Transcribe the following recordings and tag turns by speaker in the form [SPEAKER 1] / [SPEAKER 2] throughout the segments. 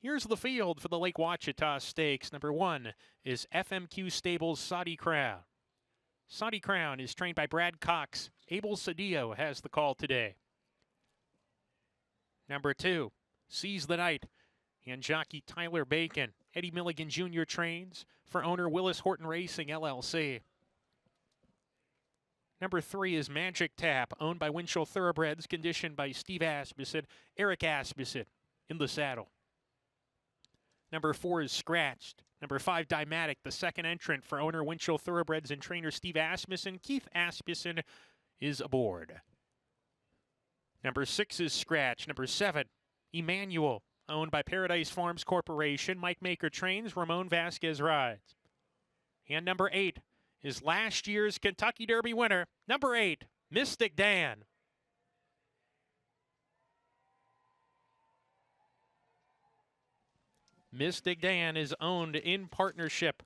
[SPEAKER 1] Here's the field for the Lake Ouachita Stakes. Number 1 is FMQ Stables Saudi Crown. Saudi Crown is trained by Brad Cox. Abel Cedillo has the call today. Number 2, Seize the Night, and jockey Tyler Bacon. Eddie Milligan Jr. trains for owner Willis Horton Racing, LLC. Number 3 is Magic Tap, owned by Winchell Thoroughbreds, conditioned by Steve Asmussen, Eric Asmussen in the saddle. Number 4 is Scratched. Number 5, Dymatic, the second entrant for owner Winchell Thoroughbreds and trainer Steve Asmussen. Keith Asmussen is aboard. Number 6 is Scratch. Number 7, Emmanuel, owned by Paradise Farms Corporation. Mike Maker trains, Ramon Vasquez rides. And number 8 is last year's Kentucky Derby winner, number 8, Mystic Dan. Mystic Dan is owned in partnership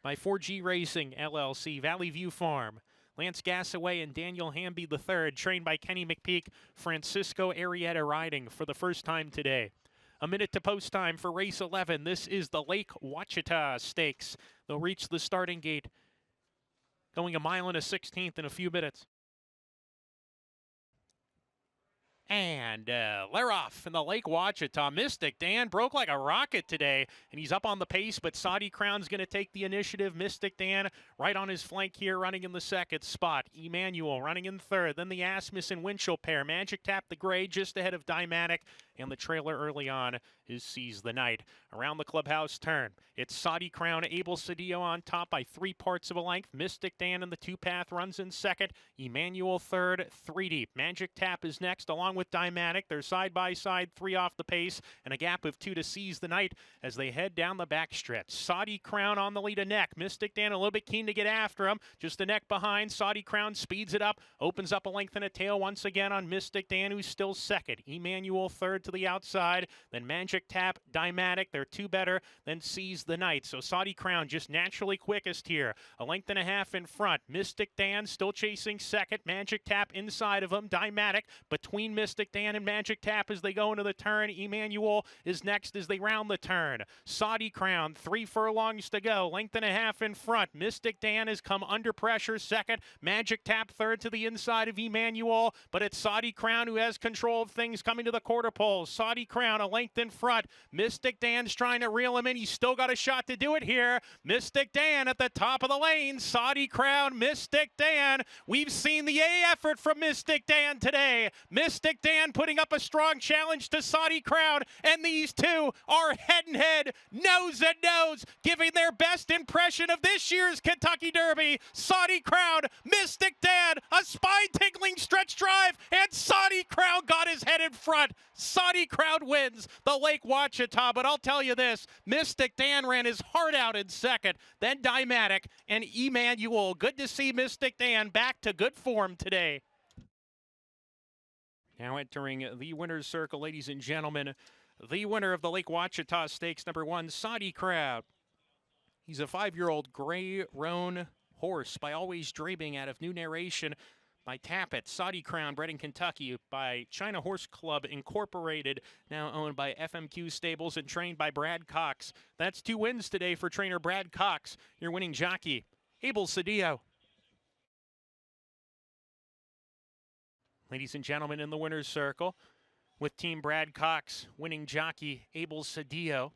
[SPEAKER 1] by 4G Racing, LLC, Valley View Farm. Lance Gassaway and Daniel Hamby III, trained by Kenny McPeak, Francisco Arrieta riding for the first time today. A minute to post time for race 11. This is the Lake Ouachita Stakes. They'll reach the starting gate going 1 1/16 in a few minutes. And they're off in the Lake Ouachita. Mystic Dan broke like a rocket today, and he's up on the pace, but Saudi Crown's going to take the initiative. Mystic Dan right on his flank here, running in the second spot. Emmanuel running in third. Then the Asmussen Winchell pair. Magic Tap the Gray just ahead of Dymatic, and the trailer early on is Seize the Night. Around the clubhouse turn, it's Saudi Crown, Abel Cedillo on top by 3 parts of a length. Mystic Dan in the two-path runs in second. Emmanuel third, 3 deep. Magic Tap is next, along with Dymatic. They're side by side, 3 off the pace, and a gap of 2 to Seize the Night as they head down the backstretch. Saudi Crown on the lead a neck. Mystic Dan a little bit keen to get after him. Just a neck behind. Saudi Crown speeds it up, opens up a length and a tail once again on Mystic Dan, who's still second. Emmanuel third to the outside. Then Magic Tap, Dymatic. They're 2 better than Seize the Night. So Saudi Crown just naturally quickest here. A length and a half in front. Mystic Dan still chasing second. Magic Tap inside of him. Dymatic between Mystic Dan and Magic Tap as they go into the turn. Emmanuel is next as they round the turn. Saudi Crown, 3 furlongs to go. Length and a half in front. Mystic Dan has come under pressure second. Magic Tap third to the inside of Emmanuel, but it's Saudi Crown who has control of things coming to the quarter pole. Saudi Crown a length in front. Mystic Dan's trying to reel him in. He's still got a shot to do it here. Mystic Dan at the top of the lane. Saudi Crown, Mystic Dan. We've seen the A effort from Mystic Dan today. Mystic Dan putting up a strong challenge to Saudi Crown, and these two are head and head, nose and nose, giving their best impression of this year's Kentucky Derby. Saudi Crown, Mystic Dan, a spine-tingling stretch drive, and Saudi Crown got his head in front. Saudi Crown wins the Lake Ouachita, but I'll tell you this, Mystic Dan ran his heart out in second, then Dymatic and Emmanuel. Good to see Mystic Dan back to good form today. Now entering the winner's circle, ladies and gentlemen, the winner of the Lake Ouachita Stakes, number 1, Saudi Crown. He's a 5-year-old gray roan horse by Always Dreaming out of new narration by Tappet. Saudi Crown, bred in Kentucky by China Horse Club Incorporated, now owned by FMQ Stables and trained by Brad Cox. That's 2 wins today for trainer Brad Cox. Your winning jockey, Abel Cedillo. Ladies and gentlemen, in the winner's circle, with Team Brad Cox winning jockey Abel Cedillo.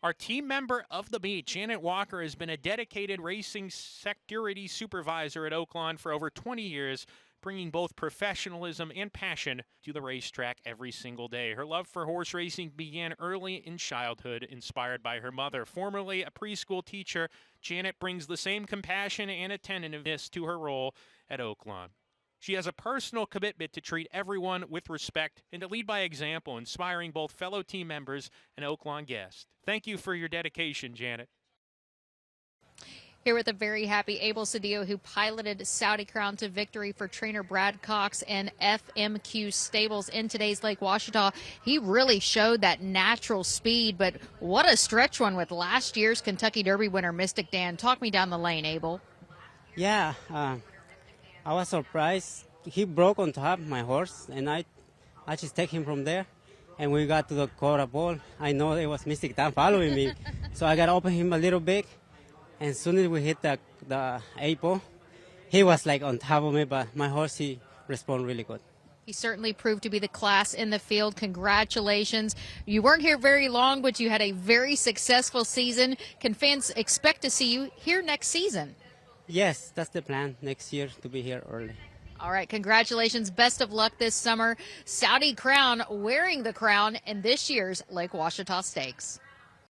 [SPEAKER 1] Our team member of the beat, Janet Walker, has been a dedicated racing security supervisor at Oaklawn for over 20 years, bringing both professionalism and passion to the racetrack every single day. Her love for horse racing began early in childhood, inspired by her mother. Formerly a preschool teacher, Janet brings the same compassion and attentiveness to her role at Oaklawn. She has a personal commitment to treat everyone with respect and to lead by example, inspiring both fellow team members and Oaklawn guests. Thank you for your dedication, Janet.
[SPEAKER 2] Here with a very happy Abel Cedillo, who piloted Saudi Crown to victory for trainer Brad Cox and FMQ Stables in today's Lake Ouachita. He really showed that natural speed, but what a stretch one with last year's Kentucky Derby winner, Mystic Dan. Talk me down the lane, Abel.
[SPEAKER 3] Yeah, I was surprised. He broke on top my horse, and I just take him from there. And we got to the quarter pole. I know it was Mystic Dan following me. So I got to open him a little bit. And as soon as we hit the 8 pole, he was like on top of me, but my horse, he responded really good.
[SPEAKER 2] He certainly proved to be the class in the field. Congratulations. You weren't here very long, but you had a very successful season. Can fans expect to see you here next season?
[SPEAKER 3] Yes, that's the plan, next year to be here early.
[SPEAKER 2] All right, congratulations. Best of luck this summer. Saudi Crown wearing the crown in this year's Lake Ouachita Stakes.